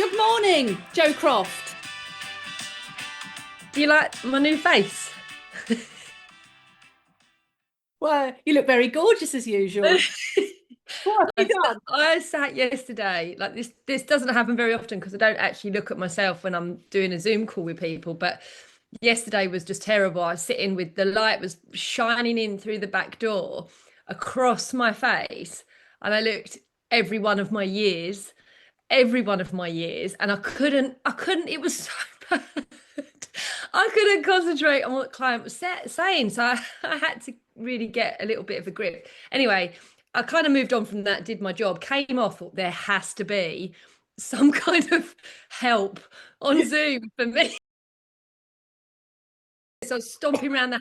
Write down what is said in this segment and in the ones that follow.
Good morning, Joe Croft. Do you like my new face? Well, you look very gorgeous as usual. What have you done? I sat yesterday, like this doesn't happen very often because I don't actually look at myself when I'm doing a Zoom call with people, but yesterday was just terrible. I was sitting with the light was shining in through the back door across my face, and I looked every one of my years, and I couldn't, it was so bad. I couldn't concentrate on what the client was saying. So I had to really get a little bit of a grip. Anyway, I kind of moved on from that, did my job, came off, thought there has to be some kind of help on Zoom for me. So I was stomping around the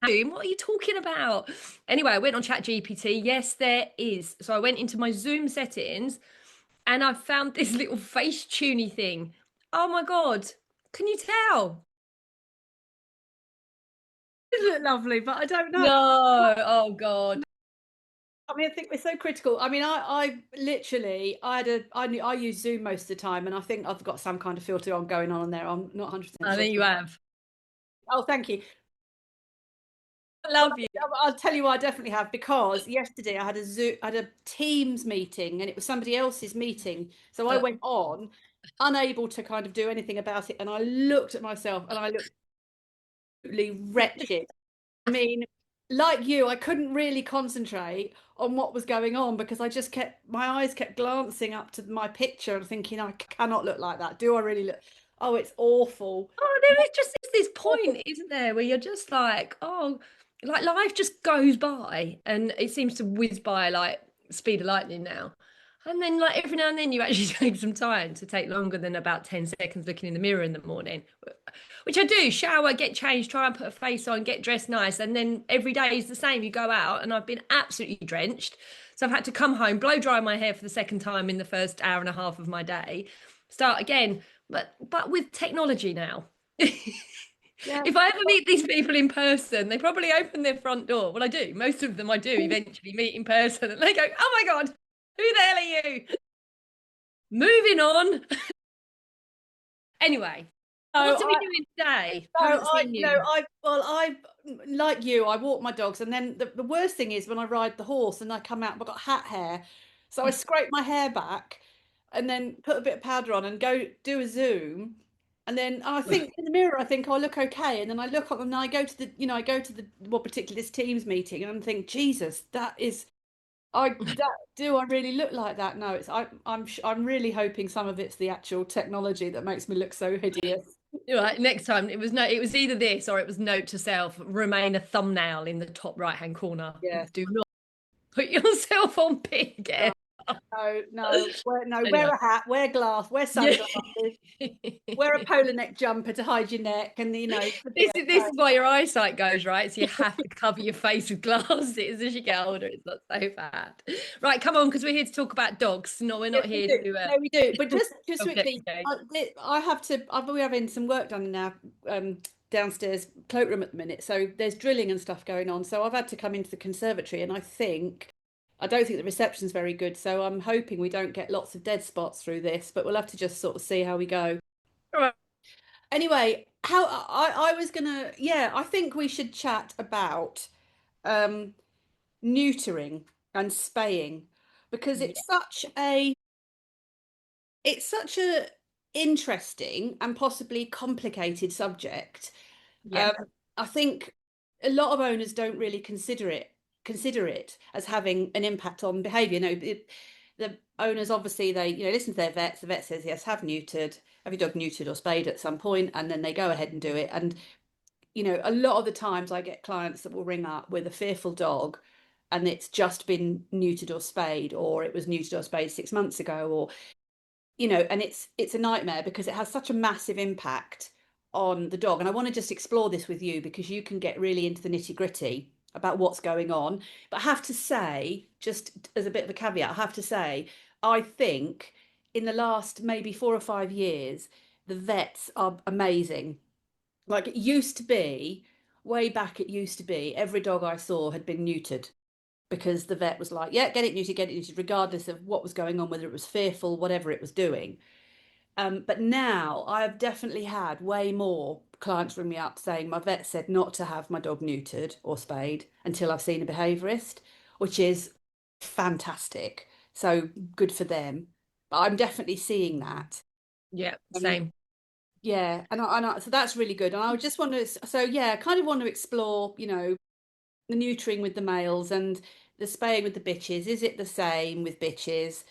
room. What are you talking about? Anyway, I went on ChatGPT. Yes, there is. So I went into my Zoom settings and I found this little face tuney thing. Oh my God. Can you tell? You look lovely, but I don't know. No. Oh God. I mean, I think we're so critical. I mean, I literally, I use Zoom most of the time, and I think I've got some kind of filter on going on there. I'm not 100% I sure. think you have. Oh, thank you. I Well, love you. I'll tell you why I definitely have, because yesterday I had a Teams meeting, and it was somebody else's meeting. So I Uh, went on, unable to kind of do anything about it, and I looked at myself, and I looked absolutely wretched. I mean, like you, I couldn't really concentrate on what was going on because my eyes kept glancing up to my picture and thinking, I cannot look like that. Do I really look? Oh, it's awful. Oh, there is just this Awful. point, isn't there, where you're just like, oh, like life just goes by and it seems to whiz by like speed of lightning now. And then like every now and then you actually take some time to take longer than about 10 seconds looking in the mirror in the morning, which I do, shower, get changed, try and put a face on, get dressed nice. And then every day is the same. You go out and I've been absolutely drenched. So I've had to come home, blow dry my hair for the second time in the first hour and a half of my day, start again, but with technology now. Yeah. If I ever meet these people in person, they probably open their front door. Well, I do. Most of them I do eventually meet in person and they go, oh my God, who the hell are you? Moving on. Anyway, No, what are we I, doing today? no, Haven't I, seen no, you. I, like you, I walk my dogs, and then the worst thing is when I ride the horse and I come out, I've got hat hair, so I scrape my hair back, and then put a bit of powder on and go do a Zoom, and then I think in the mirror, I think, oh, I look okay, and then I look up and I go to I go to the well, particularly this Teams meeting, and I think, Jesus, do I really look like that? No, I'm really hoping some of it's the actual technology that makes me look so hideous. Right, next time it was either this or it was note to self, remain a thumbnail in the top right hand corner. Yeah. Do not put yourself on big. No, no, wear Anyway. a hat, wear glass, wear Yeah. sunglasses, wear a polar neck jumper to hide your neck, and should be This okay. is why your eyesight goes, right? So you have to cover your face with glasses as you get older. It's not so bad. Right, come on, because we're here to talk about dogs. No, we're Yes, not we here do. to No, we do. But just object quickly, you. I have to. We're having some work done in our downstairs cloakroom at the minute, so there's drilling and stuff going on. So I've had to come into the conservatory, and I don't think the reception's very good. So I'm hoping we don't get lots of dead spots through this, but we'll have to just sort of see how we go. All right. Anyway, how I was gonna, yeah, I think we should chat about um, neutering and spaying, because Yeah. it's such a interesting and possibly complicated subject. Yeah. Um, I think a lot of owners don't really consider it as having an impact on behaviour. No, the owners obviously they listen to their vets. The vet says yes, have your dog neutered or spayed at some point, and then they go ahead and do it. And a lot of the times I get clients that will ring up with a fearful dog, and it's just been neutered or spayed, or it was neutered or spayed 6 months ago, or and it's a nightmare because it has such a massive impact on the dog. And I want to just explore this with you because you can get really into the nitty-gritty about what's going on. But I have to say, just as a bit of a caveat, I have to say, I think in the last maybe 4 or 5 years, the vets are amazing. Like it used to be, way back, it used to be every dog I saw had been neutered. because the vet was like, yeah, get it neutered, regardless of what was going on, whether it was fearful, whatever it was doing. But now I've definitely had way more clients ring me up saying my vet said not to have my dog neutered or spayed until I've seen a behaviourist, which is fantastic. So good for them. But I'm definitely seeing that. Yeah, Um, same. yeah, so that's really good. And I would just want to, so yeah, kind of want to explore, the neutering with the males and the spaying with the bitches. Is it the same with bitches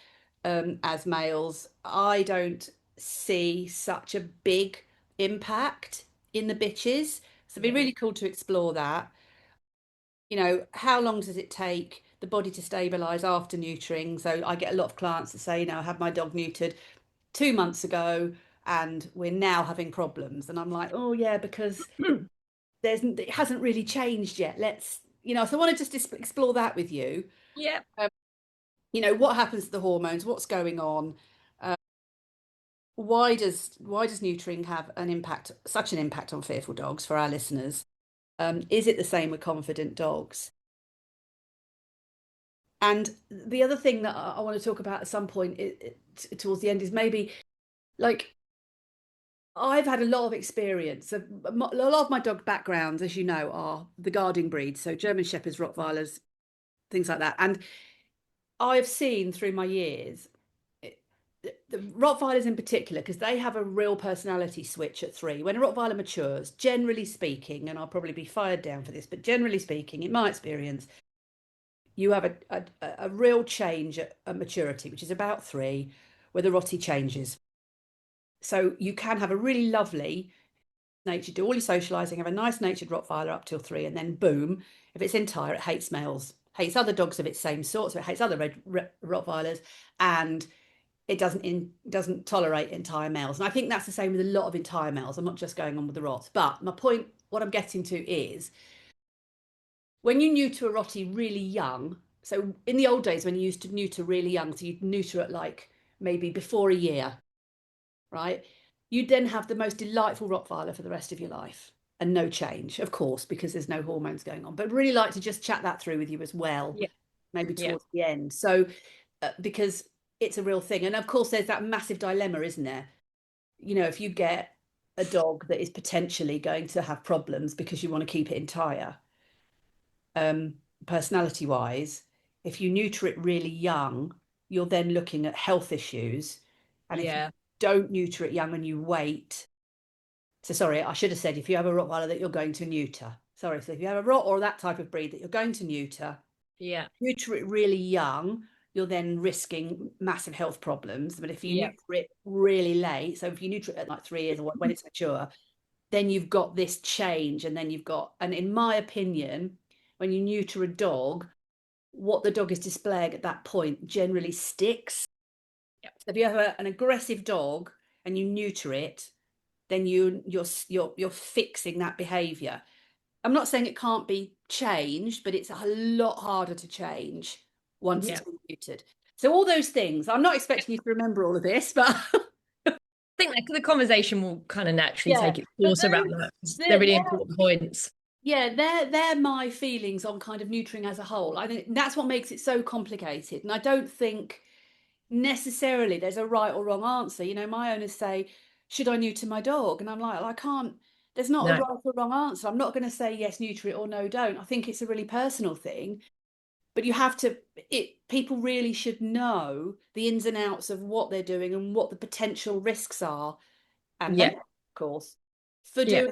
as males? I don't see such a big impact in the bitches. So it'd be Yeah. really cool to explore that. How long does it take the body to stabilize after neutering? So I get a lot of clients that say, I had my dog neutered 2 months ago and we're now having problems. And I'm like, oh yeah, because it hasn't really changed yet. So I want to just explore that with you. Yeah. Um, what happens to the hormones? What's going on? Why does neutering have such an impact on fearful dogs for our listeners? Is it the same with confident dogs? And the other thing that I want to talk about at some point towards the end is maybe like I've had a lot of experience. A lot of my dog backgrounds, as you know, are the guarding breeds, so German Shepherds, Rottweilers, things like that. And I've seen through my years, the Rottweilers in particular, because they have a real personality switch at 3. When a Rottweiler matures, generally speaking, and I'll probably be fired down for this, but generally speaking, in my experience, you have a real change at maturity, which is about 3, where the Rottie changes. So you can have a really lovely nature, do all your socializing, have a nice natured Rottweiler up till 3, and then boom, if it's entire, it hates males, hates other dogs of its same sort, so it hates other Rottweilers, and it doesn't tolerate entire males. And I think that's the same with a lot of entire males. I'm not just going on with the Rots, but my point, what I'm getting to is when you neuter a Rottie really young. So in the old days when you used to neuter really young, so you'd neuter at like maybe before a year, right? You'd then have the most delightful Rottweiler for the rest of your life and no change, of course, because there's no hormones going on. But really like to just chat that through with you as well, Yeah. maybe Yeah. towards the end. So, because it's a real thing. And of course, there's that massive dilemma, isn't there? If you get a dog that is potentially going to have problems because you want to keep it entire, um, personality wise, if you neuter it really young, you're then looking at health issues. And if you Yeah. don't neuter it young and you wait, so sorry, I should have said if you have a Rottweiler that you're going to neuter. Sorry, so if you have a Rott or that type of breed that you're going to Yeah. neuter it really young, you're then risking massive health problems. But if you Yeah. neuter it really late, so if you neuter it at like 3 years or when it's mature, then you've got this change, and then and in my opinion, when you neuter a dog, what the dog is displaying at that point generally sticks. Yeah. So if you have an aggressive dog and you neuter it, then you're fixing that behavior. I'm not saying it can't be changed, but it's a lot harder to change once Yeah. it's been neutered. So all those things. I'm not expecting you to remember all of this, but I think the conversation will kind of naturally yeah. take its But course around that. They're they're, really important points. yeah, they're my feelings on kind of neutering as a whole. I think that's what makes it so complicated. And I don't think necessarily there's a right or wrong answer. My owners say, should I neuter my dog? And I'm like, I can't, there's not a No. right or wrong answer. I'm not going to say yes, neuter it or no, don't. I think it's a really personal thing. But you have to, people really should know the ins and outs of what they're doing and what the potential risks are and Yeah. benefits, of course, for Yeah.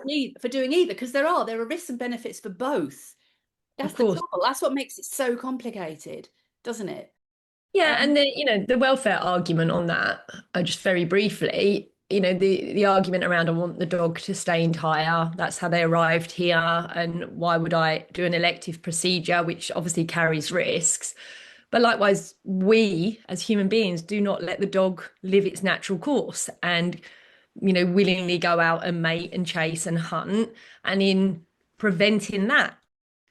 doing either, because there are risks and benefits for both. Of That's the course. trouble. That's what makes it so complicated, doesn't it? Yeah, Um, and the welfare argument on that, just very briefly, the argument around I want the dog to stay entire, that's how they arrived here, and why would I do an elective procedure, which obviously carries risks. But likewise, we as human beings do not let the dog live its natural course and, willingly go out and mate and chase and hunt. And in preventing that,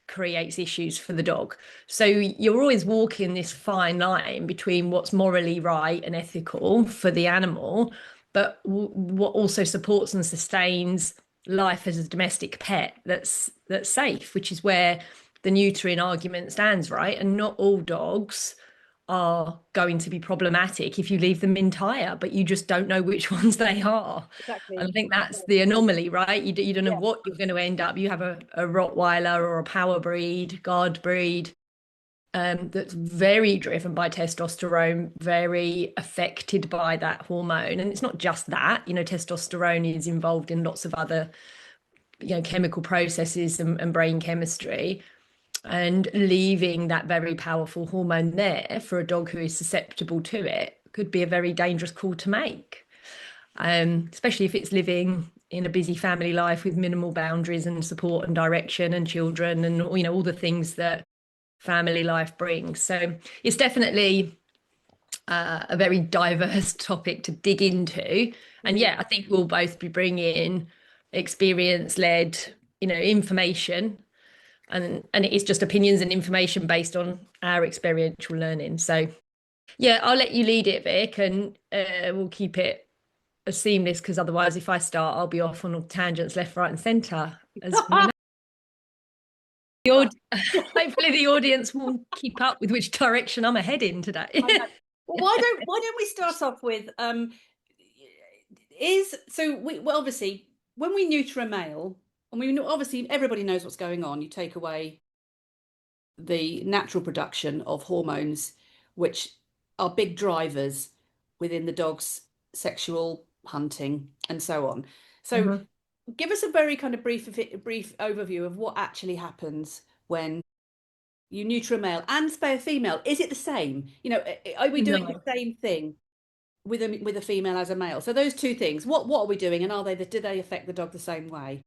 creates issues for the dog. So you're always walking this fine line between what's morally right and ethical for the animal, but what also supports and sustains life as a domestic pet that's safe, which is where the neutering argument stands, right? And not all dogs are going to be problematic if you leave them entire, but you just don't know which ones they are. And Exactly. I think that's the anomaly, right? You don't know Yeah, what you're going to end up. You have a Rottweiler or a power breed, guard breed, that's very driven by testosterone, very affected by that hormone. And it's not just that, testosterone is involved in lots of other, chemical processes and brain chemistry. And leaving that very powerful hormone there for a dog who is susceptible to it could be a very dangerous call to make, especially if it's living in a busy family life with minimal boundaries and support and direction and children and all the things that family life brings. So it's definitely a very diverse topic to dig into. And mm, yeah, I think we'll both be bringing experience led, information, and it is just opinions and information based on our experiential learning. So yeah, I'll let you lead it, Vic, and we'll keep it as seamless, because otherwise if I start I'll be off on tangents left, right and centre, as we know. Hopefully the audience will keep up with which direction I'm ahead in today. I know. Well, why don't we start off with is so we well obviously when we neuter a male, and we obviously everybody knows what's going on. You take away the natural production of hormones, which are big drivers within the dog's sexual hunting and so on. So, Mhm. give us a very kind of brief overview of what actually happens when you neuter a male and spay a female. Is it the same? Are we doing the No. same thing with a female as a male? So those two things, what are we doing, and do they affect the dog the same way?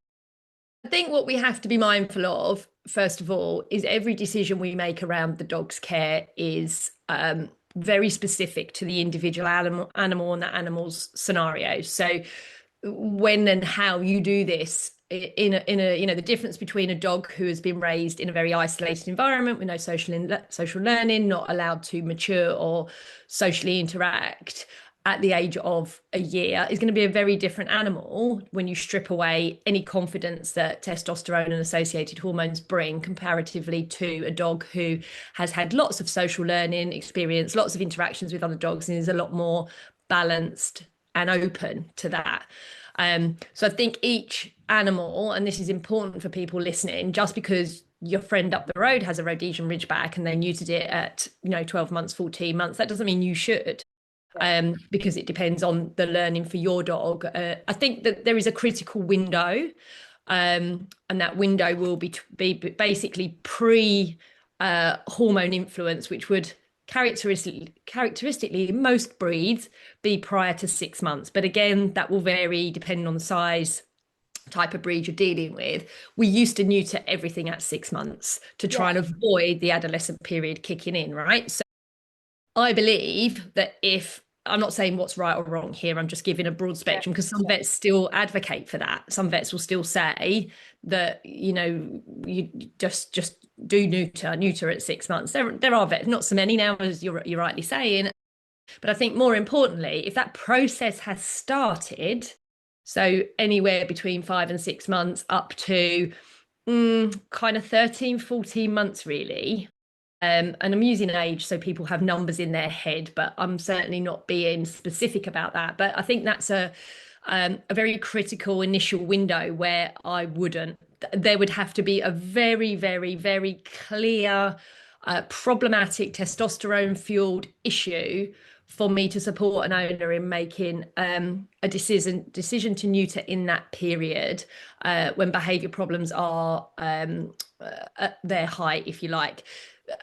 I think what we have to be mindful of, first of all, is every decision we make around the dog's care is very specific to the individual animal and that animal's scenario. So when and how you do this in a the difference between a dog who has been raised in a very isolated environment with no social learning, not allowed to mature or socially interact at the age of a year, is going to be a very different animal when you strip away any confidence that testosterone and associated hormones bring comparatively to a dog who has had lots of social learning experience, lots of interactions with other dogs, and is a lot more balanced and open to that. So I think each animal, and this is important for people listening, just because your friend up the road has a Rhodesian Ridgeback and they neutered it at 12 months, 14 months, that doesn't mean you should, Yeah, because it depends on the learning for your dog. I think that there is a critical window, and that window will be basically pre hormone influence, which would characteristically in most breeds be prior to 6 months. But again, that will vary depending on the size, type of breed you're dealing with. We used to neuter everything at 6 months to try yeah, and avoid the adolescent period kicking in, right? So I believe that if I'm not saying what's right or wrong here, I'm just giving a broad yeah, spectrum, because some yeah, vets still advocate for that. Some vets will still say that, you just do neuter at 6 months. There are vets, not so many now, as you're rightly saying. But I think more importantly, if that process has started, so anywhere between 5 and 6 months up to kind of 13, 14 months, really. And I'm using age so people have numbers in their head, but I'm certainly not being specific about that. But I think that's a very critical initial window where I wouldn't. There would have to be a very, very, very clear, problematic testosterone fueled issue for me to support an owner in making a decision to neuter in that period, when behaviour problems are at their height, if you like.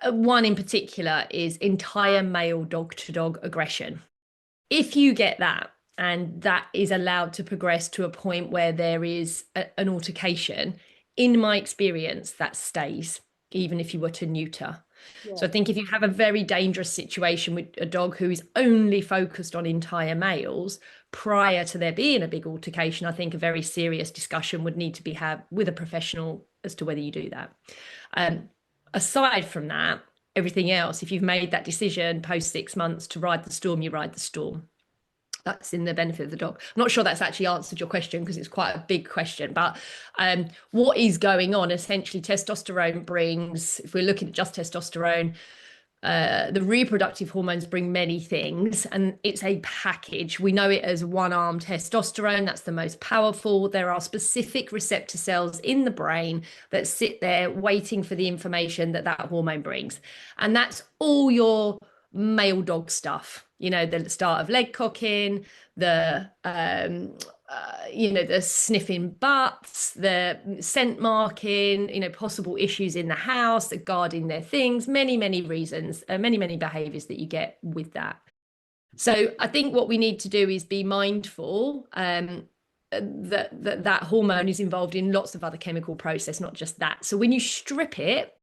One in particular is entire male dog to dog aggression. If you get that, and that is allowed to progress to a point where there is an altercation, in my experience, that stays, even if you were to neuter. yeah, So I think if you have a very dangerous situation with a dog who is only focused on entire males prior to there being a big altercation, I think a very serious discussion would need to be had with a professional as to whether you do that. Um, Aside from that, everything else, if you've made that decision post 6 months to ride the storm, you ride the storm. That's in the benefit of the dog. I'm not sure that's actually answered your question because it's quite a big question, but what is going on? Essentially, testosterone brings, if we're looking at just testosterone, the reproductive hormones bring many things, and it's a package. We know it as one-arm testosterone. That's the most powerful. There are specific receptor cells in the brain that sit there waiting for the information that that hormone brings. And that's all your male dog stuff, the start of leg cocking, the sniffing butts, the scent marking, possible issues in the house, the guarding their things, many reasons, many behaviors that you get with that. So I think what we need to do is be mindful that hormone is involved in lots of other chemical process, not just that. So when you strip it,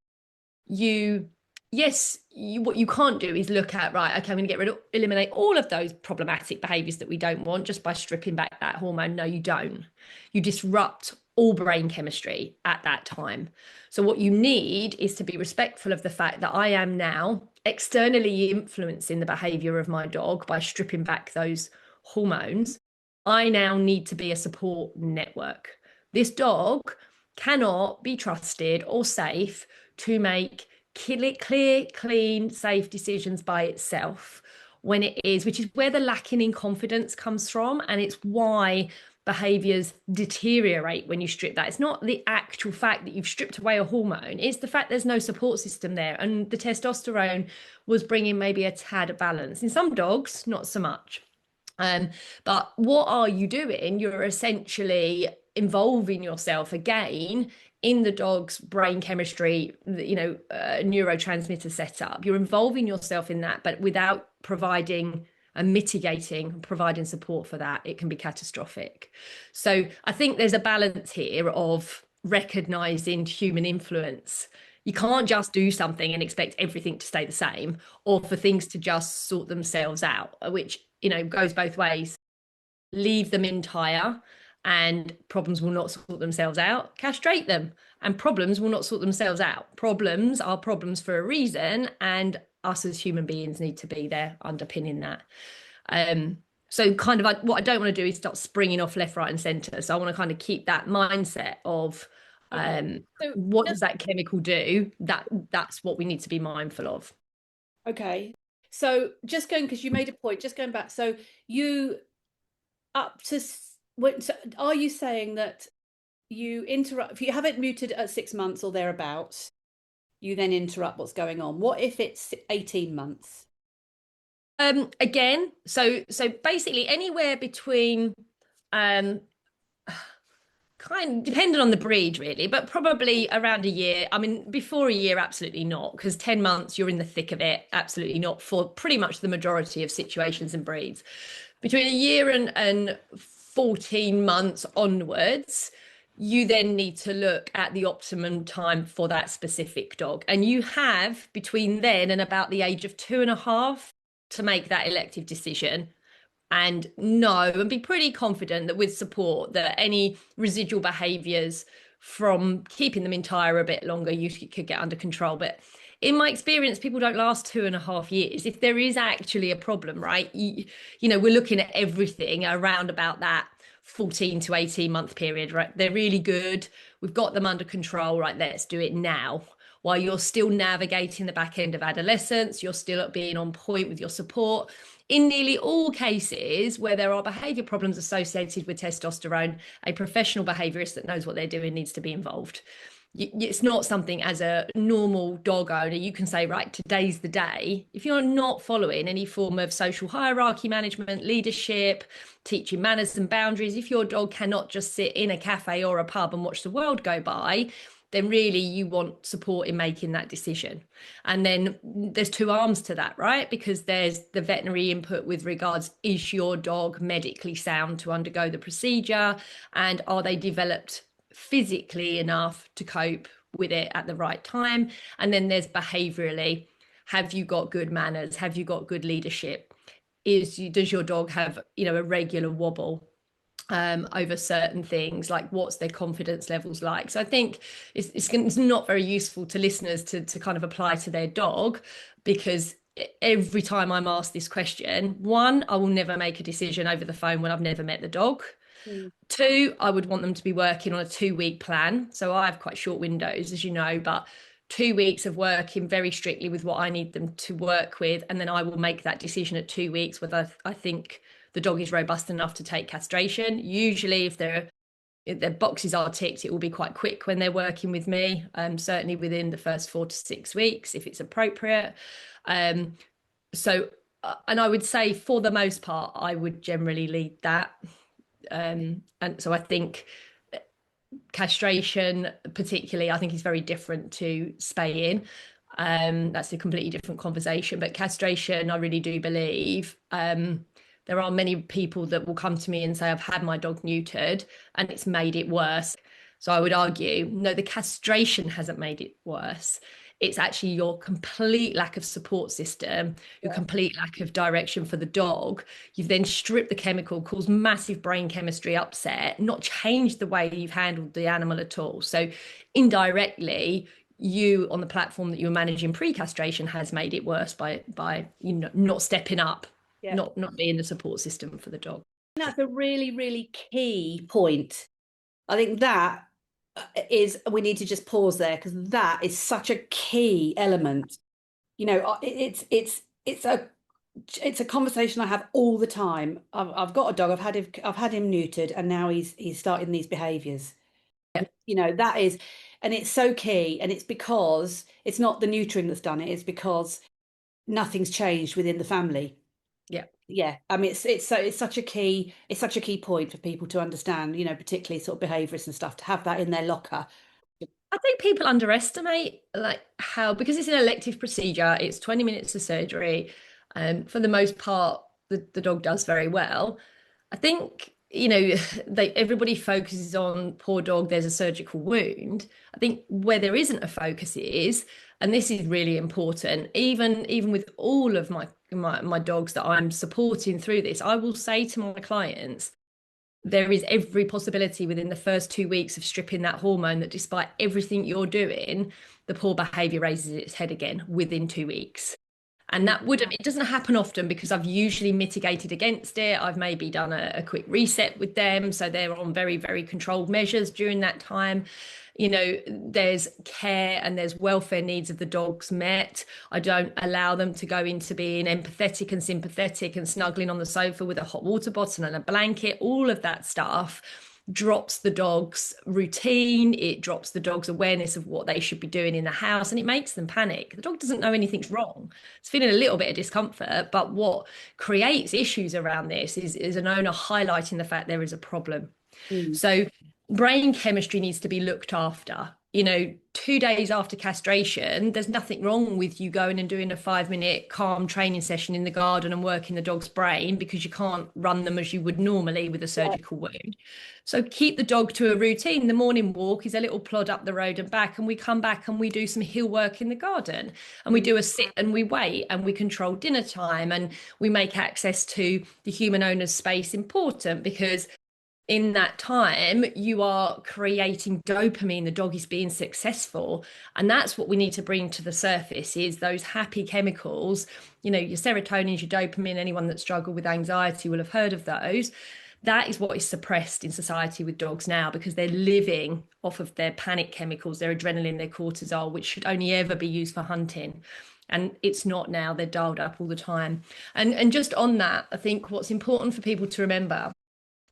what you can't do is look at, right, okay, I'm going to eliminate all of those problematic behaviors that we don't want just by stripping back that hormone. No, you don't. You disrupt all brain chemistry at that time. So what you need is to be respectful of the fact that I am now externally influencing the behavior of my dog by stripping back those hormones. I now need to be a support network. This dog cannot be trusted or safe to make clear, clean, safe decisions by itself which is where the lacking in confidence comes from. And it's why behaviors deteriorate when you strip that. It's not the actual fact that you've stripped away a hormone, it's the fact there's no support system there. And the testosterone was bringing maybe a tad of balance. In some dogs, not so much. But what are you doing? You're essentially involving yourself again in the dog's brain chemistry, neurotransmitter setup. You're involving yourself in that, but without providing and mitigating, providing support for that, it can be catastrophic. So I think there's a balance here of recognizing human influence. You can't just do something and expect everything to stay the same, or for things to just sort themselves out, which goes both ways. Leave them entire and problems will not sort themselves out. Castrate them and problems will not sort themselves out. Problems are problems for a reason, and us as human beings need to be there underpinning that. So kind of what I don't want to do is start springing off left, right and centre. So I want to kind of keep that mindset of what does that chemical do? That's what we need to be mindful of. Okay. So just going, because you made a point, just going back. So you up to so are you saying that you interrupt if you have it muted at 6 months or thereabouts, you then interrupt what's going on? What if it's 18 months? Again, so basically anywhere between kind of depending on the breed really, but probably around a year. I mean, before a year, absolutely not, because 10 months you're in the thick of it. Absolutely not for pretty much the majority of situations and breeds. Between a year and 14 months onwards, you then need to look at the optimum time for that specific dog. And you have between then and about the age of 2.5 to make that elective decision and know and be pretty confident that with support that any residual behaviors from keeping them entire a bit longer you could get under control. But in my experience, people don't last 2.5 years. If there is actually a problem, right, we're looking at everything around about that 14 to 18 month period, right? They're really good. We've got them under control, right? Let's do it now. While you're still navigating the back end of adolescence, you're still being on point with your support. In nearly all cases where there are behaviour problems associated with testosterone, a professional behaviourist that knows what they're doing needs to be involved. It's not something as a normal dog owner you can say, right, today's the day. If you're not following any form of social hierarchy management, leadership, teaching manners and boundaries, if your dog cannot just sit in a cafe or a pub and watch the world go by, then really you want support in making that decision. And then there's two arms to that, right? Because there's the veterinary input with regards, is your dog medically sound to undergo the procedure? And are they developed physically enough to cope with it at the right time? And then there's behaviorally, have you got good manners? Have you got good leadership? Does your dog have, a regular wobble over certain things, like what's their confidence levels like? So I think it's not very useful to listeners to kind of apply to their dog, because every time I'm asked this question, one, I will never make a decision over the phone when I've never met the dog. Mm. Two, I would want them to be working on a 2 week plan. So I have quite short windows, as you know, but 2 weeks of working very strictly with what I need them to work with. And then I will make that decision at 2 weeks whether I think the dog is robust enough to take castration. Usually, if their boxes are ticked, it will be quite quick when they're working with me, certainly within the first 4 to 6 weeks, if it's appropriate. Um, so, and I would say for the most part, I would generally lead that. And so I think castration, particularly, I think is very different to spaying. That's a completely different conversation. But castration, I really do believe there are many people that will come to me and say, I've had my dog neutered and it's made it worse. So I would argue, no, the castration hasn't made it worse. It's actually your complete lack of support system, your Yeah. complete lack of direction for the dog. You've then stripped the chemical, caused massive brain chemistry upset, not changed the way you've handled the animal at all. So indirectly, you on the platform that you're managing pre-castration has made it worse by not stepping up, Yeah. not being the support system for the dog. That's a really, really key point. I think that is, we need to just pause there because that is such a key element. It's a conversation I have all the time. I've got a dog. I've had him neutered, and now he's starting these behaviours. Yeah, That is, and it's so key. And it's because it's not the neutering that's done it. It's because nothing's changed within the family. yeah. Yeah, I mean it's such a key point for people to understand. Particularly sort of behaviourists and stuff, to have that in their locker. I think people underestimate like how, because it's an elective procedure, it's 20 minutes of surgery, and for the most part, the dog does very well. I think, everybody focuses on poor dog, there's a surgical wound. I think where there isn't a focus is, and this is really important, even with all of my dogs that I'm supporting through this, I will say to my clients, there is every possibility within the first 2 weeks of stripping that hormone that despite everything you're doing, the poor behavior raises its head again within 2 weeks. And that wouldn't, it doesn't happen often because I've usually mitigated against it. I've maybe done a quick reset with them. So they're on very, very controlled measures during that time. There's care and there's welfare needs of the dogs met. I don't allow them to go into being empathetic and sympathetic and snuggling on the sofa with a hot water bottle and a blanket. All of that stuff drops the dog's routine, it drops the dog's awareness of what they should be doing in the house, and it makes them panic. The dog doesn't know anything's wrong. It's feeling a little bit of discomfort, but what creates issues around this is an owner highlighting the fact there is a problem. Mm. So brain chemistry needs to be looked after. 2 days after castration, there's nothing wrong with you going and doing a 5 minute calm training session in the garden and working the dog's brain, because you can't run them as you would normally with a Yeah. surgical wound. So keep the dog to a routine. The morning walk is a little plod up the road and back, and we come back and we do some hill work in the garden, and we do a sit and we wait and we control dinner time, and we make access to the human owner's space important, because in that time you are creating dopamine, the dog is being successful, and that's what we need to bring to the surface, is those happy chemicals, your serotonin, your dopamine. Anyone that struggled with anxiety will have heard of those. That is what is suppressed in society with dogs now, because they're living off of their panic chemicals, their adrenaline, their cortisol, which should only ever be used for hunting, and it's not now. They're dialed up all the time. And just on that, I think what's important for people to remember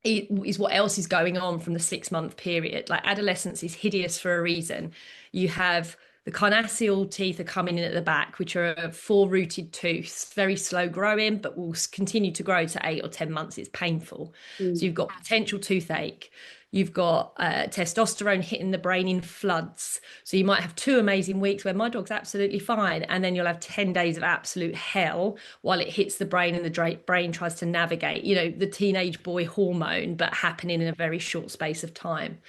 is what else is going on from the 6 month period. Like, adolescence is hideous for a reason. You have the carnassial teeth are coming in at the back, which are four-rooted tooths, very slow growing, but will continue to grow to 8 or 10 months. It's painful. So Mm. you've got potential toothache. You've got testosterone hitting the brain in floods. So you might have 2 amazing weeks where my dog's absolutely fine, and then you'll have 10 days of absolute hell while it hits the brain and the brain tries to navigate, the teenage boy hormone, but happening in a very short space of time.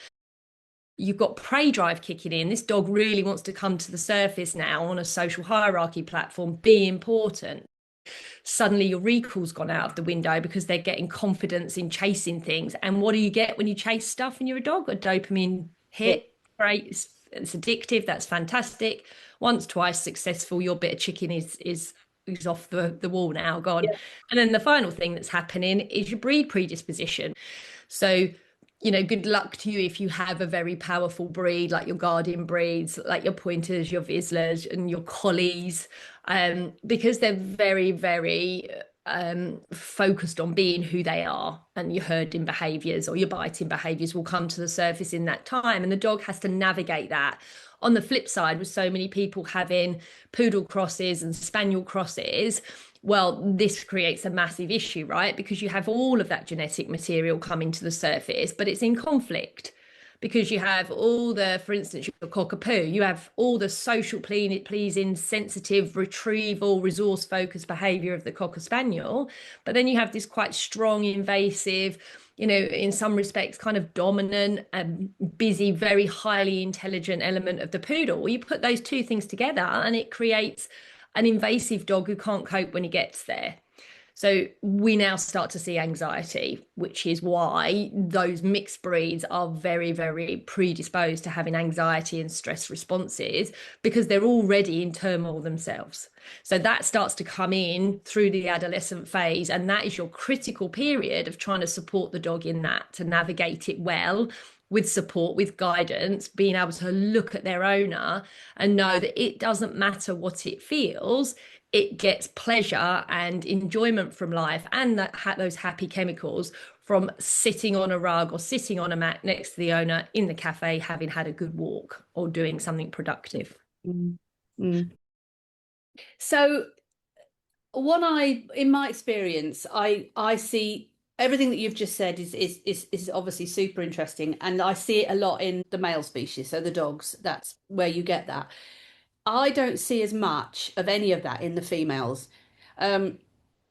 You've got prey drive kicking in. This dog really wants to come to the surface now on a social hierarchy platform, be important. Suddenly your recall's gone out of the window because they're getting confidence in chasing things. And what do you get when you chase stuff and you're a dog? A dopamine Yeah. hit. Great. It's addictive. That's fantastic. Once, twice successful, your bit of chicken is is off the wall now, gone. Yeah. And then the final thing that's happening is your breed predisposition. So, good luck to you if you have a very powerful breed like your guardian breeds, like your pointers, your Vizslas, and your collies, because they're very, very focused on being who they are, and your herding behaviors or your biting behaviors will come to the surface in that time, and the dog has to navigate that. On the flip side, with so many people having poodle crosses and spaniel crosses, well, this creates a massive issue, right? Because you have all of that genetic material coming to the surface, but it's in conflict because you have all the, for instance, your cockapoo, you have all the social pleasing, sensitive, retrieval, resource focused behavior of the cocker spaniel, but then you have this quite strong, invasive, in some respects, kind of dominant and busy, very highly intelligent element of the poodle. You put those two things together and it creates an invasive dog who can't cope when he gets there. So we now start to see anxiety, which is why those mixed breeds are very, very predisposed to having anxiety and stress responses, because they're already in turmoil themselves. So that starts to come in through the adolescent phase, and that is your critical period of trying to support the dog in that, to navigate it well, with support, with guidance, being able to look at their owner and know that it doesn't matter what it feels, it gets pleasure and enjoyment from life, and those happy chemicals from sitting on a rug or sitting on a mat next to the owner in the cafe, having had a good walk or doing something productive. Mm. Mm. So in my experience, I see everything that you've just said is obviously super interesting, and I see it a lot in the male species, so the dogs. That's where you get that. I don't see as much of any of that in the females. Um,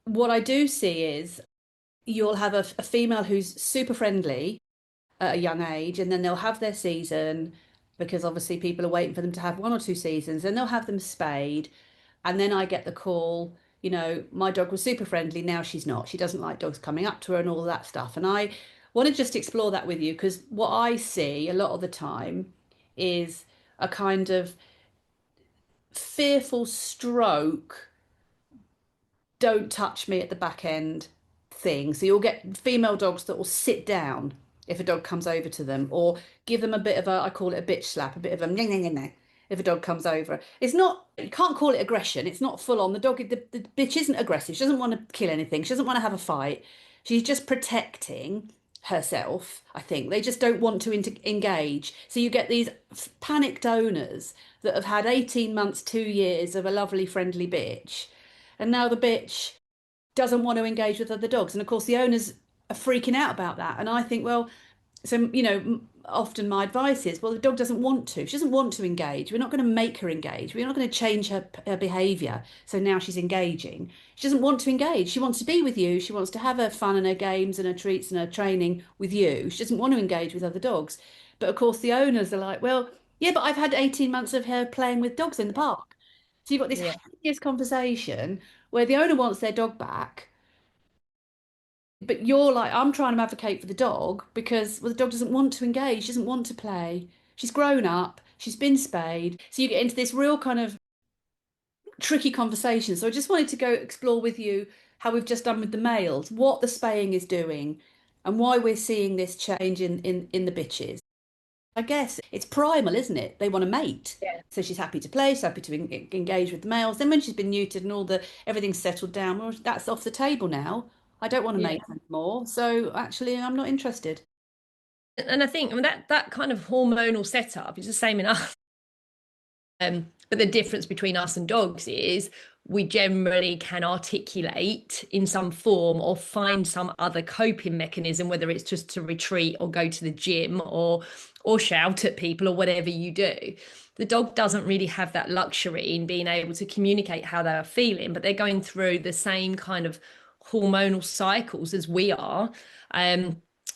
what I do see is you'll have a female who's super friendly at a young age, and then they'll have their season because obviously people are waiting for them to have one or two seasons, and they'll have them spayed. And then I get the call, my dog was super friendly, now she's not. She doesn't like dogs coming up to her and all that stuff. And I want to just explore that with you because what I see a lot of the time is a kind of fearful stroke, don't touch me at the back end thing. So you'll get female dogs that will sit down if a dog comes over to them, or give them a bit of a, I call it a bitch slap, a bit of a nyeh, nyeh, nyeh, nyeh, if a dog comes over. It's not, you can't call it aggression. It's not full on. The bitch isn't aggressive. She doesn't want to kill anything. She doesn't want to have a fight. She's just protecting herself, I think. They just don't want to engage. So you get these panicked owners that have had 18 months, 2 years of a lovely, friendly bitch. And now the bitch doesn't want to engage with other dogs. And of course, the owners are freaking out about that. And I think, well, so, often my advice is, well, the dog doesn't want to. She doesn't want to engage. We're not going to make her engage. We're not going to change her behavior. So now she's engaging. She doesn't want to engage. She wants to be with you. She wants to have her fun and her games and her treats and her training with you. She doesn't want to engage with other dogs. But of course, the owners are like, well, yeah, but I've had 18 months of her playing with dogs in the park. So you've got this Yeah. hideous conversation where the owner wants their dog back, but you're like, I'm trying to advocate for the dog because, well, the dog doesn't want to engage, she doesn't want to play. She's grown up, she's been spayed. So you get into this real kind of tricky conversation. So I just wanted to go explore with you how we've just done with the males, what the spaying is doing, and why we're seeing this change in the bitches. I guess it's primal, isn't it? They want to mate. Yeah. So she's happy to play, she's happy to engage with the males. Then when she's been neutered and everything's settled down, well, that's off the table now. I don't want to Yeah. mate anymore. So actually, I'm not interested. And I think, I mean, that kind of hormonal setup is the same in us. But the difference between us and dogs is we generally can articulate in some form or find some other coping mechanism, whether it's just to retreat or go to the gym or shout at people or whatever you do. The dog doesn't really have that luxury in being able to communicate how they are feeling, but they're going through the same kind of hormonal cycles as we are.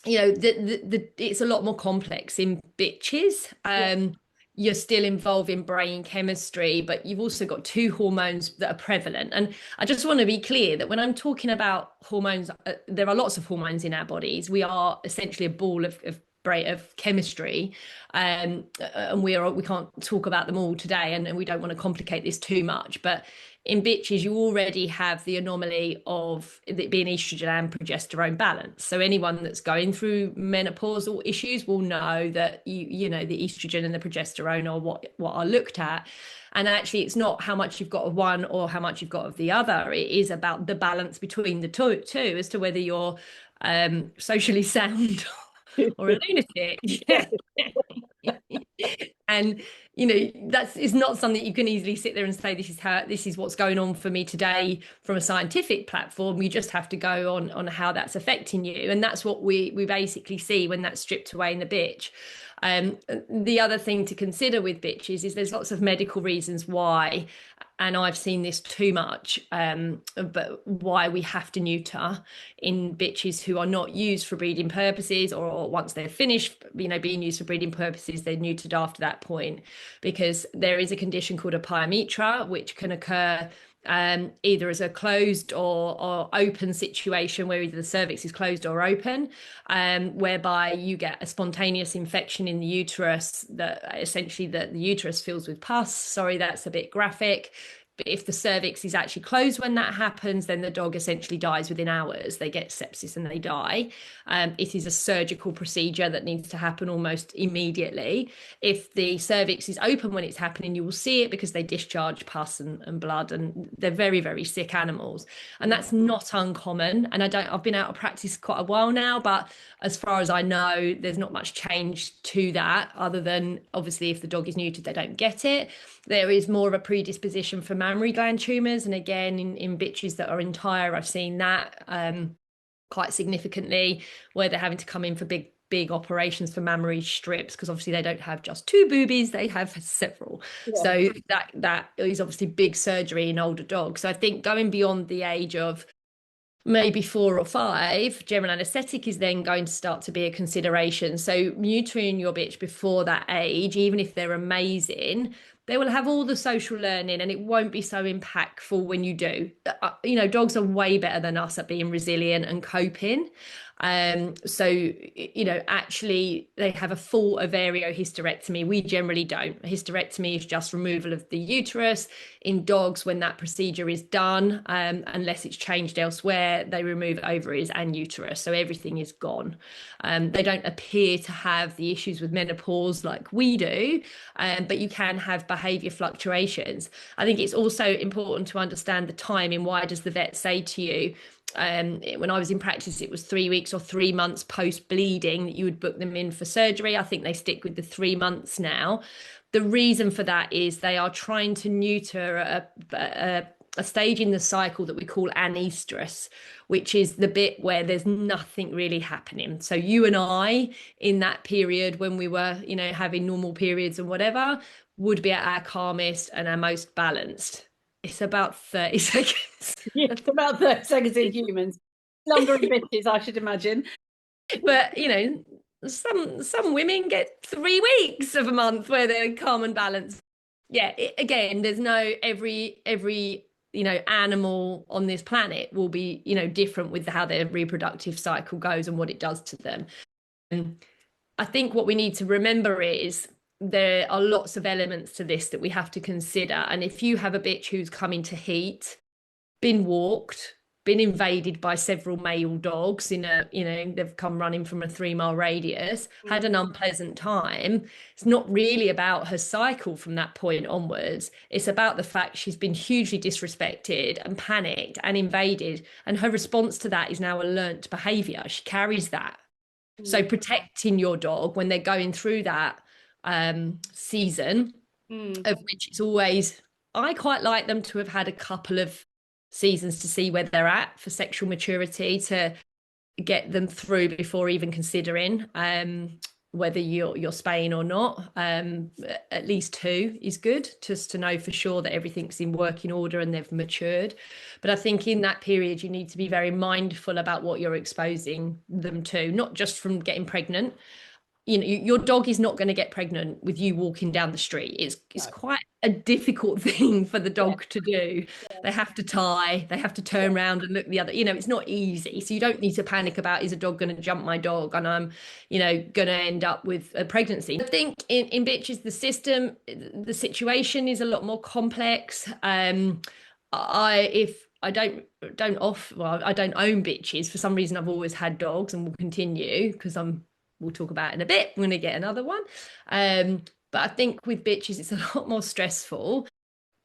It's a lot more complex in bitches. Yeah. You're still involved in brain chemistry, but you've also got two hormones that are prevalent. And I just want to be clear that when I'm talking about hormones, there are lots of hormones in our bodies. We are essentially a ball of of chemistry, and we can't talk about them all today, and we don't want to complicate this too much. But in bitches, you already have the anomaly of it being estrogen and progesterone balance. So anyone that's going through menopausal issues will know that you know the estrogen and the progesterone are what are looked at. And actually, it's not how much you've got of one or how much you've got of the other. It is about the balance between the two as to whether you're socially sound or a lunatic. Yeah. And you know, that's is not something you can easily sit there and say this is what's going on for me today from a scientific platform. You just have to go on how that's affecting you, and that's what we basically see when that's stripped away in the bitch. The other thing to consider with bitches is there's lots of medical reasons why, and I've seen this too much, but why we have to neuter in bitches who are not used for breeding purposes, or once they're finished, you know, being used for breeding purposes, they're neutered after that point, because there is a condition called a pyometra, which can occur either as a closed or open situation, where either the cervix is closed or open, whereby you get a spontaneous infection in the uterus that essentially the uterus fills with pus. Sorry, that's a bit graphic. But if the cervix is actually closed when that happens, then the dog essentially dies within hours. They get sepsis and they die. It is a surgical procedure that needs to happen almost immediately. If the cervix is open when it's happening, you will see it because they discharge pus and blood, and they're very, very sick animals. And that's not uncommon. And I've been out of practice quite a while now, but as far as I know, there's not much change to that, other than obviously if the dog is neutered, they don't get it. There is more of a predisposition for mammary gland tumours. And again, in bitches that are entire, I've seen that quite significantly, where they're having to come in for big operations for mammary strips, because obviously they don't have just two boobies, they have several. Yeah. So that is obviously big surgery in older dogs. So I think going beyond the age of maybe 4 or 5, general anaesthetic is then going to start to be a consideration. So neutering your bitch before that age, even if they're amazing, they will have all the social learning, and it won't be so impactful when you do. You know, dogs are way better than us at being resilient and coping. So, you know, actually they have a full ovariohysterectomy. We generally don't. A hysterectomy is just removal of the uterus. In dogs, when that procedure is done, unless it's changed elsewhere, they remove ovaries and uterus. So everything is gone. They don't appear to have the issues with menopause like we do, but you can have behaviour fluctuations. I think it's also important to understand the timing. Why does the vet say to you, when I was in practice, it was 3 weeks or 3 months post bleeding that you would book them in for surgery? I think they stick with the 3 months now. The reason for that is they are trying to neuter a stage in the cycle that we call anestrus, which is the bit where there's nothing really happening. So you and I, in that period when we were, you know, having normal periods and whatever, would be at our calmest and our most balanced. It's about 30 seconds. Yeah, it's about 30 seconds in humans. Longer in bitches, I should imagine. But, you know, some women get 3 weeks of a month where they're calm and balanced. Yeah, again, there's no every you know animal on this planet will be, you know, different with how their reproductive cycle goes and what it does to them. And I think what we need to remember is there are lots of elements to this that we have to consider. And if you have a bitch who's come into heat, been walked, been invaded by several male dogs in a, you know, they've come running from a 3-mile radius, had an unpleasant time, it's not really about her cycle from that point onwards. It's about the fact she's been hugely disrespected and panicked and invaded, and her response to that is now a learnt behaviour. She carries that. So protecting your dog when they're going through that season, of which it's always, I quite like them to have had a couple of seasons to see where they're at for sexual maturity, to get them through before even considering whether you're spaying or not. At least 2 is good, just to know for sure that everything's in working order and they've matured. But I think in that period, you need to be very mindful about what you're exposing them to, not just from getting pregnant. you know, your dog is not going to get pregnant with you walking down the street. It's No. quite a difficult thing for the Yeah. dog to do. Yeah. They have to tie, they have to Yeah. turn around and look the other, you know, it's not easy. So you don't need to panic about, is a dog going to jump my dog and I'm, you know, going to end up with a pregnancy. I think in bitches, the situation is a lot more complex. If I don't off well, I don't own bitches. For some reason, I've always had dogs and will continue because we'll talk about it in a bit. I'm going to get another one. But I think with bitches, it's a lot more stressful.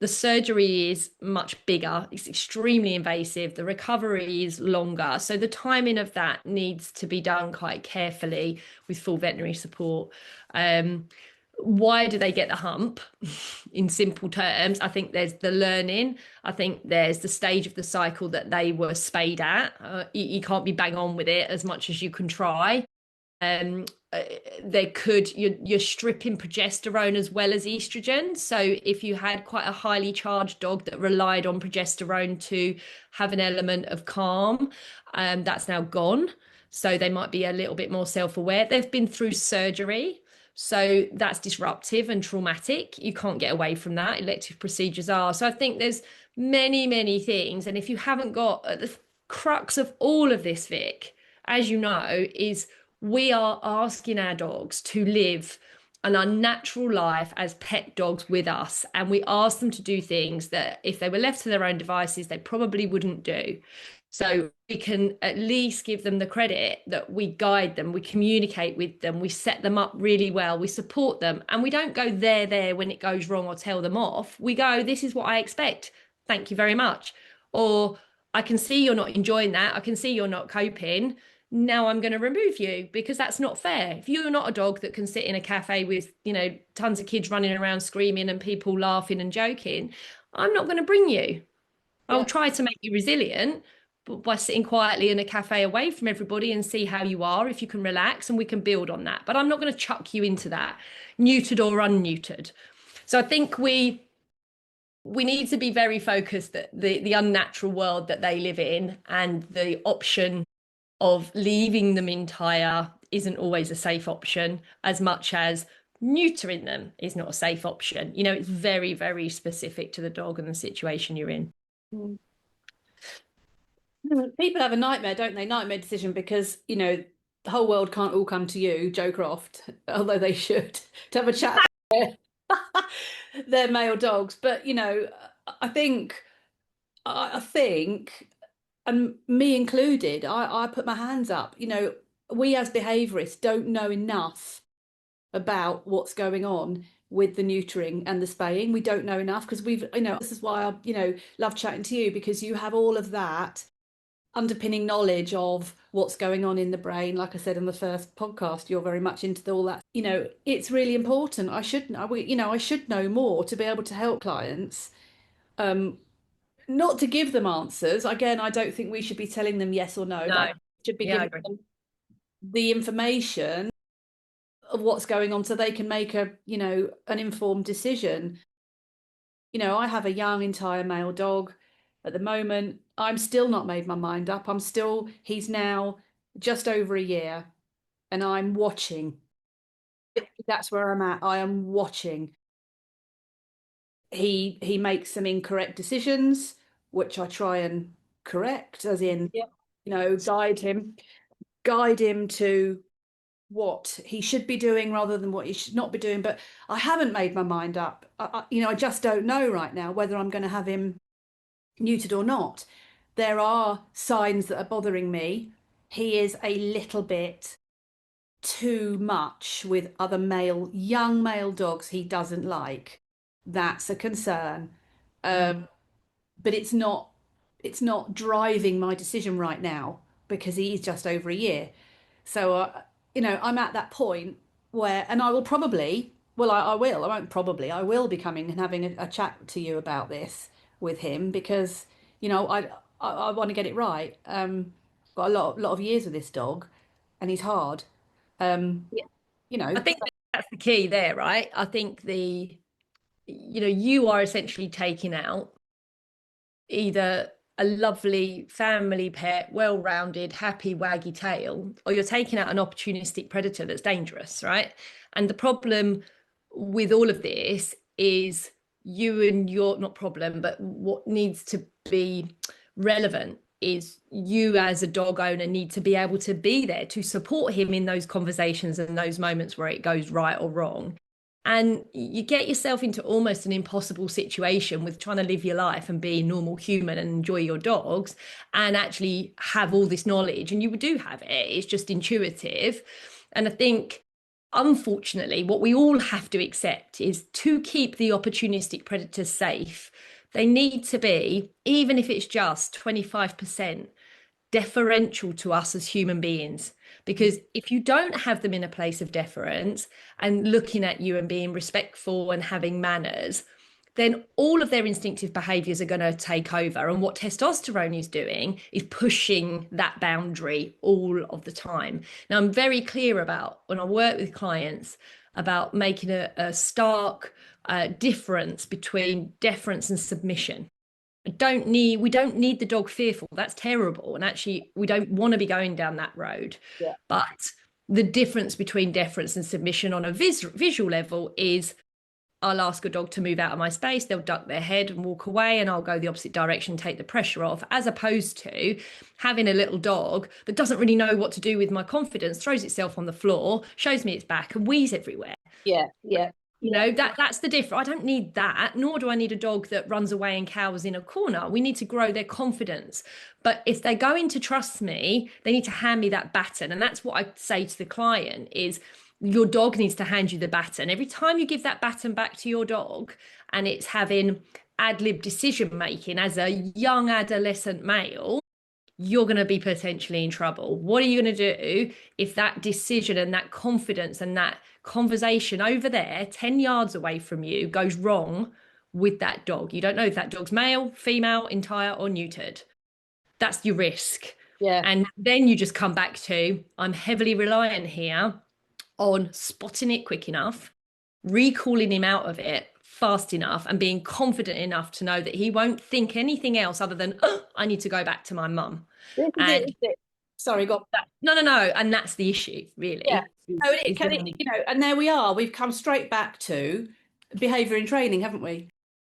The surgery is much bigger. It's extremely invasive. The recovery is longer. So the timing of that needs to be done quite carefully with full veterinary support. Um, why do they get the hump? In simple terms, I think there's the learning. I think there's the stage of the cycle that they were spayed at. You can't be bang on with it as much as you can try. um you're stripping progesterone as well as estrogen. So if you had quite a highly charged dog that relied on progesterone to have an element of calm, that's now gone. So they might be a little bit more self-aware. They've been through surgery, so that's disruptive and traumatic. You can't get away from that. Elective procedures are. So I think there's many things. And if you haven't got the crux of all of this, Vic, as you know, is we are asking our dogs to live an unnatural life as pet dogs with us. And we ask them to do things that if they were left to their own devices, they probably wouldn't do. So we can at least give them the credit that we guide them, we communicate with them, we set them up really well, we support them, and we don't go there when it goes wrong or tell them off. We go, this is what I expect. Thank you very much. Or I can see you're not enjoying that. I can see you're not coping. Now I'm going to remove you because that's not fair. If you're not a dog that can sit in a cafe with, you know, tons of kids running around screaming and people laughing and joking, I'm not going to bring you. I'll Yeah. try to make you resilient, but by sitting quietly in a cafe away from everybody and see how you are, if you can relax and we can build on that. But I'm not going to chuck you into that, neutered or unneutered. So I think we need to be very focused that the unnatural world that they live in and the option of leaving them entire isn't always a safe option, as much as neutering them is not a safe option. You know, it's very specific to the dog and the situation you're in. Mm. People have a nightmare, don't they? Nightmare decision because, the whole world can't all come to you, Joe Croft, although they should, to have a chat about their male dogs. But, I think, I think, and me included, I put my hands up. We as behaviourists don't know enough about what's going on with the neutering and the spaying. We don't know enough because this is why I, love chatting to you, because you have all of that underpinning knowledge of what's going on in the brain. Like I said in the first podcast, you're very much into all that. It's really important. I should know more to be able to help clients. Not to give them answers. Again, I don't think we should be telling them yes or no, No. but should be Yeah, I giving agree. them the information of what's going on so they can make an informed decision. I have a young entire male dog at the moment. I'm still not made my mind up. He's now just over a year and I'm watching. That's where I'm at. I am watching. He makes some incorrect decisions, which I try and correct, as in, Yeah. guide him to what he should be doing rather than what he should not be doing. But I haven't made my mind up. I just don't know right now whether I'm going to have him neutered or not. There are signs that are bothering me. He is a little bit too much with other young male dogs he doesn't like. That's a concern. Mm. But it's not driving my decision right now because he's just over a year. So I'm at that point where, and I will probably, well, I will, I won't probably, I will be coming and having a chat to you about this with him because I want to get it right. Got a lot of years with this dog, and he's hard. Um, Yeah. you I know, think that's the key there, right? I think you are essentially taking out either a lovely family pet, well-rounded, happy, waggy tail, or you're taking out an opportunistic predator that's dangerous, right? And the problem with all of this is you and your, not problem, but what needs to be relevant is you as a dog owner need to be able to be there to support him in those conversations and those moments where it goes right or wrong. And you get yourself into almost an impossible situation with trying to live your life and be a normal human and enjoy your dogs and actually have all this knowledge. And you do have it, it's just intuitive. And I think, unfortunately, what we all have to accept is to keep the opportunistic predators safe, they need to be, even if it's just 25%, deferential to us as human beings. Because if you don't have them in a place of deference and looking at you and being respectful and having manners, then all of their instinctive behaviors are going to take over. And what testosterone is doing is pushing that boundary all of the time. Now, I'm very clear about when I work with clients about making a stark difference between deference and submission. We don't need the dog fearful. That's terrible. And actually, we don't want to be going down that road. Yeah. But the difference between deference and submission on a visual level is I'll ask a dog to move out of my space, they'll duck their head and walk away, and I'll go the opposite direction, take the pressure off, as opposed to having a little dog that doesn't really know what to do with my confidence, throws itself on the floor, shows me its back, and wheezes everywhere. Yeah, yeah. You know, that's the difference. I don't need that, nor do I need a dog that runs away and cowers in a corner. We need to grow their confidence. But if they're going to trust me, they need to hand me that baton. And that's what I say to the client is your dog needs to hand you the baton. Every time you give that baton back to your dog and it's having ad lib decision making as a young adolescent male, you're going to be potentially in trouble. What are you going to do if that decision and that confidence and that conversation over there, 10 yards away from you, goes wrong with that dog? You don't know if that dog's male, female, entire, or neutered. That's your risk. Yeah. And then you just come back to, I'm heavily reliant here on spotting it quick enough, recalling him out of it fast enough, and being confident enough to know that he won't think anything else other than, oh, I need to go back to my mum. And sorry, go on. no, and that's the issue, really. Yeah. And there we are. We've come straight back to behaviour in training, haven't we?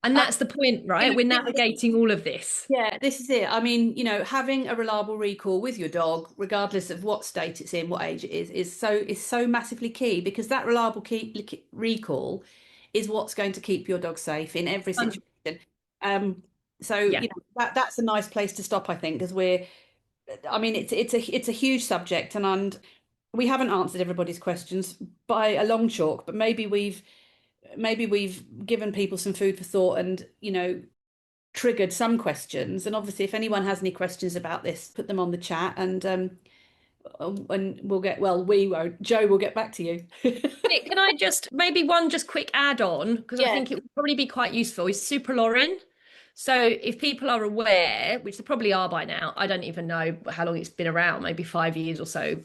And that's the point, right? We're navigating all of this. Yeah, this is it. I mean, having a reliable recall with your dog, regardless of what state it's in, what age it is so massively key, because that reliable recall is what's going to keep your dog safe in every situation. That's a nice place to stop, I think, because it's a huge subject, and we haven't answered everybody's questions by a long chalk, but maybe we've given people some food for thought and triggered some questions. And obviously, if anyone has any questions about this, put them on the chat, and we won't. Jo will get back to you. Can I just maybe one quick add on, because I think it would probably be quite useful, is supralorin. So if people are aware, which they probably are by now, I don't even know how long it's been around, maybe 5 years or so.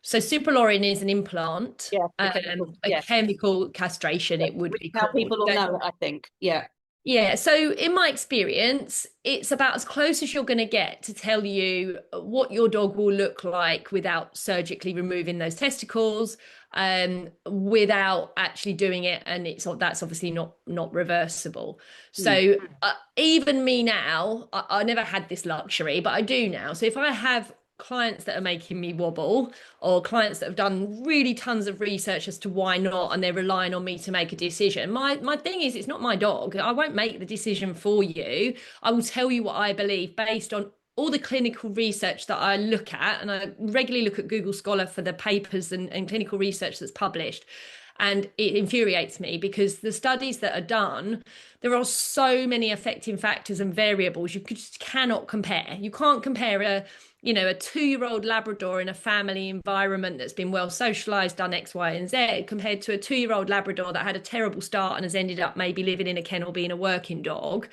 So supralorin is an implant, a chemical castration, it would be Now called. people will know it, I think. Yeah. Yeah, so in my experience, it's about as close as you're going to get to tell you what your dog will look like without surgically removing those testicles, without actually doing it, and that's obviously not reversible. So even me now, I never had this luxury, but I do now. So if I have clients that are making me wobble, or clients that have done really tons of research as to why not, and they're relying on me to make a decision, my thing is, it's not my dog. I won't make the decision for you. I will tell you what I believe based on all the clinical research that I look at, and I regularly look at Google Scholar for the papers and clinical research that's published. And it infuriates me because the studies that are done, there are so many affecting factors and variables you just cannot compare. You can't compare a 2-year-old Labrador in a family environment that's been well socialized, done X, Y, and Z, compared to a 2-year-old Labrador that had a terrible start and has ended up maybe living in a kennel being a working dog.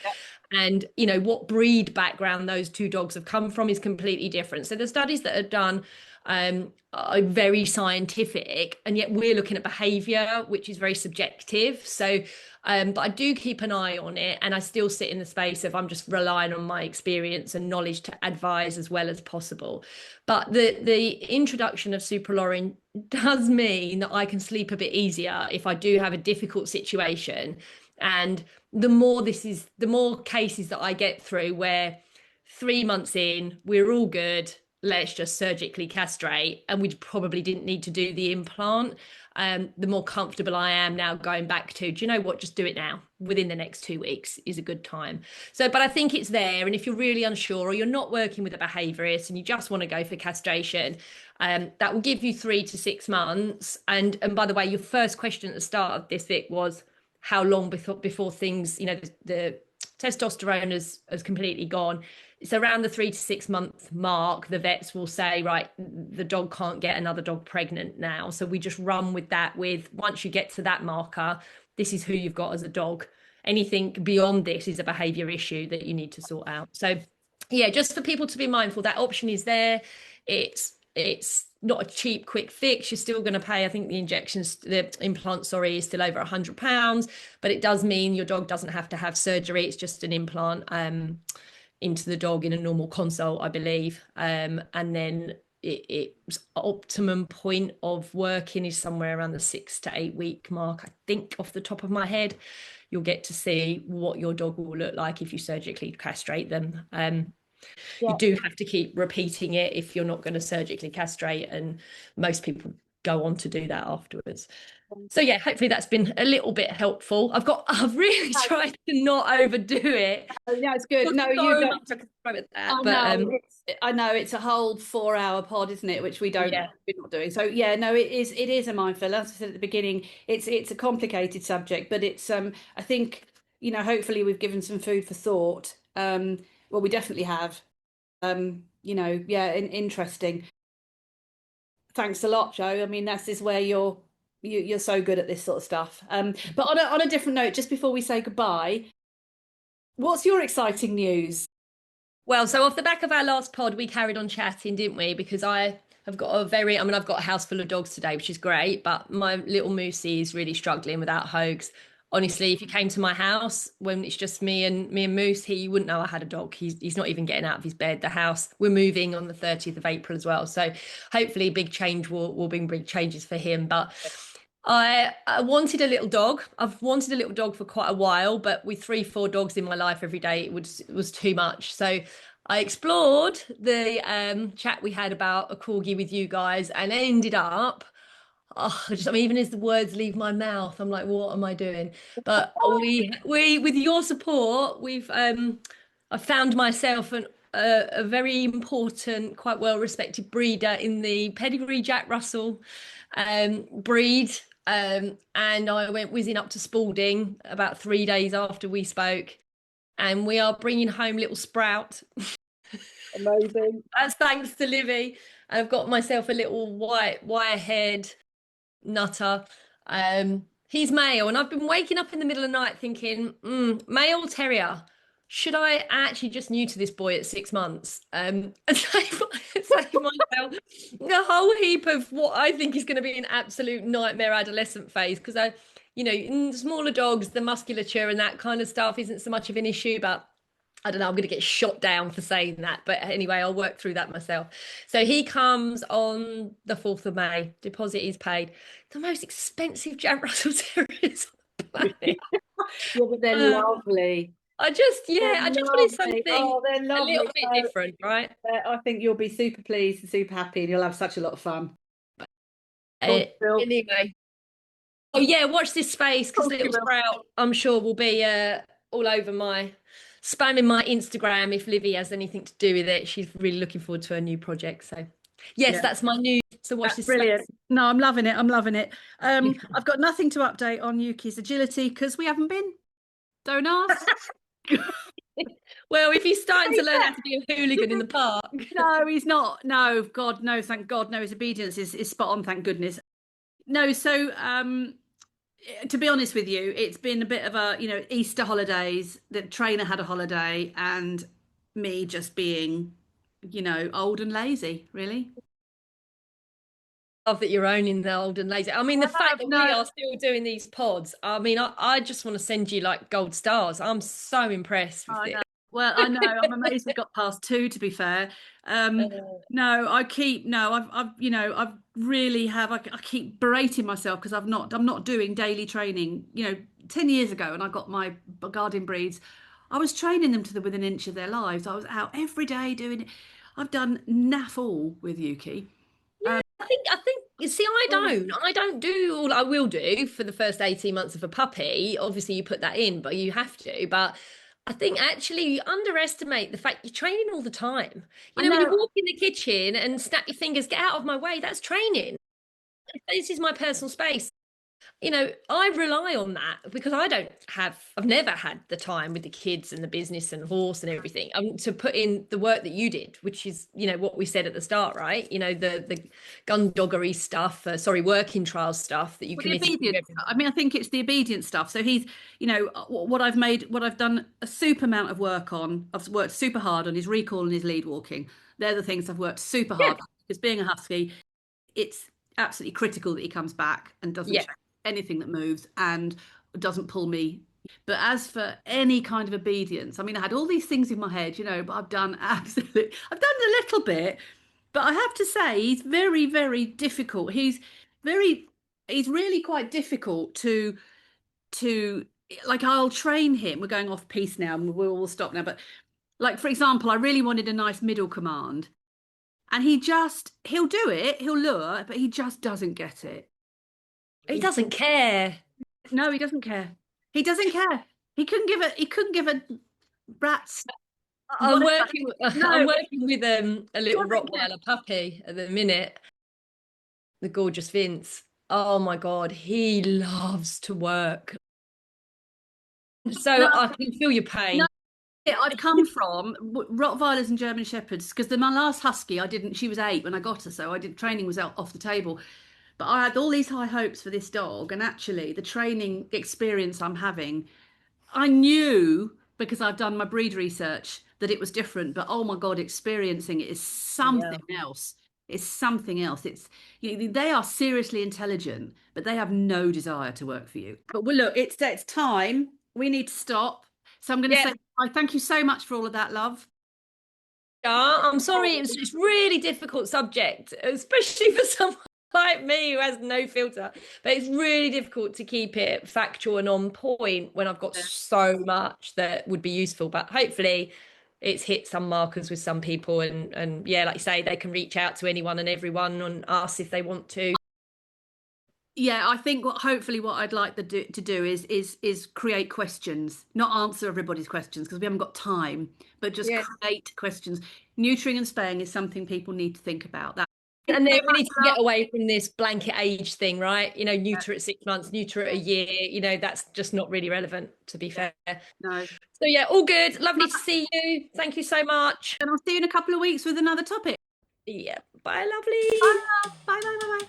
And, you know, what breed background those two dogs have come from is completely different. So the studies that are done are very scientific, and yet we're looking at behavior, which is very subjective. So, but I do keep an eye on it, and I still sit in the space of I'm just relying on my experience and knowledge to advise as well as possible. But the introduction of supralorin does mean that I can sleep a bit easier if I do have a difficult situation. And the more cases that I get through where 3 months in, we're all good, let's just surgically castrate, and we probably didn't need to do the implant. The more comfortable I am now going back to, do you know what, just do it now. Within the next 2 weeks is a good time. So, but I think it's there. And if you're really unsure or you're not working with a behaviourist and you just want to go for castration, that will give you 3 to 6 months. And by the way, your first question at the start of this, Vic, was how long before things, you know, the testosterone has completely gone. It's around the 3 to 6 month mark. The vets will say, right, the dog can't get another dog pregnant now. So we just run with that. With once you get to that marker, this is who you've got as a dog. Anything beyond this is a behavior issue that you need to sort out. So yeah, just for people to be mindful, that option is there. It's not a cheap quick fix. You're still going to pay, I think the implant, sorry, is still over £100, but it does mean your dog doesn't have to have surgery. It's just an implant into the dog in a normal consult, I believe. And then its optimum point of working is somewhere around the 6 to 8 week mark, I think, off the top of my head. You'll get to see what your dog will look like if you surgically castrate them. You do have to keep repeating it if you're not going to surgically castrate, and most people go on to do that afterwards. So yeah, hopefully that's been a little bit helpful. I've really tried to not overdo it. Yeah, it's good. No, you So don't. much I could throw at that, I know it's a whole 4 hour pod, isn't it? Which we're not doing. So yeah, no, it is a minefield. As I said at the beginning, it's a complicated subject, but it's I think, you know, hopefully we've given some food for thought. Well, we definitely have. You know, yeah, interesting. Thanks a lot, Jo. I mean, this is where you're so good at this sort of stuff. But on a different note, just before we say goodbye, what's your exciting news? well, so off the back of our last pod, we carried on chatting, didn't we? Because I've got I've got a house full of dogs today, which is great, but my little Moosey is really struggling without Hogs. Honestly, if you came to my house when it's just me and Moose, he wouldn't know I had a dog. He's not even getting out of his bed. The house, we're moving on the 30th of April as well. So hopefully big change will bring big changes for him. But I wanted a little dog. I've wanted a little dog for quite a while, but with 3, 4 dogs in my life every day, it was too much. So I explored the chat we had about a corgi with you guys, and ended up. Oh, I mean, even as the words leave my mouth, I'm like, what am I doing? But we with your support, I found myself a very important, quite well respected breeder in the pedigree Jack Russell breed. And I went whizzing up to Spalding about 3 days after we spoke, and we are bringing home little Sprout. Amazing. That's thanks to Livy. I've got myself a little white wire-haired nutter. He's male, and I've been waking up in the middle of the night thinking, male terrier. Should I actually just new to this boy at 6 months? And save myself a whole heap of what I think is going to be an absolute nightmare adolescent phase. Because in smaller dogs, the musculature and that kind of stuff isn't so much of an issue, but I don't know, I'm going to get shot down for saying that. But anyway, I'll work through that myself. So he comes on the 4th of May. Deposit is paid. The most expensive Jack Russell Terriers on the planet. Yeah, but they're lovely. I just wanted something Oh, they're a lovely. little bit different, right? I think you'll be super pleased and super happy, and you'll have such a lot of fun. Cool. Anyway. Oh yeah, watch this space, because little Sprout, I'm sure, will be all over my spamming my Instagram if Livy has anything to do with it. She's really looking forward to her new project. So yes, that's my news. So watch this Brilliant. space. No, I'm loving it. I'm loving it. I've got nothing to update on Yuki's agility because we haven't been. Don't ask. Well, if he's starting to learn how to be a hooligan in the park. No, he's not. No, God, no, thank God, no, his obedience is spot on, thank goodness. No, so to be honest with you, it's been a bit of a, Easter holidays, the trainer had a holiday, and me just being, old and lazy, really. Love that you're owning the old and lazy. I mean, the fact that we No, are still doing these pods, I mean, I just want to send you like gold stars. I'm so impressed with I this. know. Well, I know. I'm amazed we got past two, to be fair. No, no, I've really I keep berating myself because I'm not doing daily training. 10 years ago, when I got my guardian breeds, I was training them to within an inch of their lives. I was out every day doing it. I've done naff all with Yuki. Yeah, I think you see, I don't do all I will do for the first 18 months of a puppy. Obviously, you put that in, but you have to. But I think actually you underestimate the fact you're training all the time. I When you know. walk in the kitchen and snap your fingers, get out of my way, that's training. This is my personal space. I rely on that because I've never had the time with the kids and the business and horse and everything to put in the work that you did, which is, what we said at the start, right? The gun doggery stuff, sorry, working trial stuff that you Well, the committed to obedience. every. I mean, I think it's the obedience stuff. So he's, what I've done a super amount of work on. I've worked super hard on his recall and his lead walking. They're the things I've worked super Yeah, hard on. Because being a husky, it's absolutely critical that he comes back and doesn't yeah. check anything that moves and doesn't pull me. But as for any kind of obedience, I mean, I had all these things in my head, but I've done absolutely, I've done a little bit, but I have to say, he's very, very difficult. Very, he's really quite difficult to like. I'll train him. We're going off piece now, and we'll stop now. But like, for example, I really wanted a nice middle command, and he'll do it, he'll lure, but he just doesn't get it. He doesn't care. No, he doesn't care. He doesn't care. He couldn't give a rat's I'm whatever. working. I'm No, working with a he little doesn't care. Rottweiler puppy at the minute, the gorgeous Vince. Oh my God, he loves to work. So No, I can feel your no. pain. I've come from Rottweilers and German Shepherds because my last husky, I didn't. She was 8 when I got her, so I did training was out off the table. But I had all these high hopes for this dog, and actually, the training experience I'm having, I knew because I've done my breed research that it was different. But oh my God, experiencing it is Yeah. something else. It's something else. They are seriously intelligent, but they have no desire to work for you. But well, look, it's time. We need to stop. So I'm going to Yeah. say, I thank you so much for all of that, love. Yeah, I'm sorry. It's really difficult subject, especially for someone like me who has no filter. But it's really difficult to keep it factual and on point when I've got so much that would be useful. But hopefully, it's hit some markers with some people, and yeah, like you say, they can reach out to anyone and everyone and ask if they want to. Yeah, I think hopefully what I'd like to do is create questions, not answer everybody's questions because we haven't got time, but just Yeah. create questions. Neutering and spaying is something people need to think about. That. Thanks And so then we much, need to love. get away from this blanket age thing, right? Neuter at 6 months, neuter at a year. That's just not really relevant, to be Yeah, fair. no. So yeah, all good. Lovely to see you. Thank you so much. And I'll see you in a couple of weeks with another topic. Yeah. Bye, Bye, lovely. love. Bye, bye, bye, bye.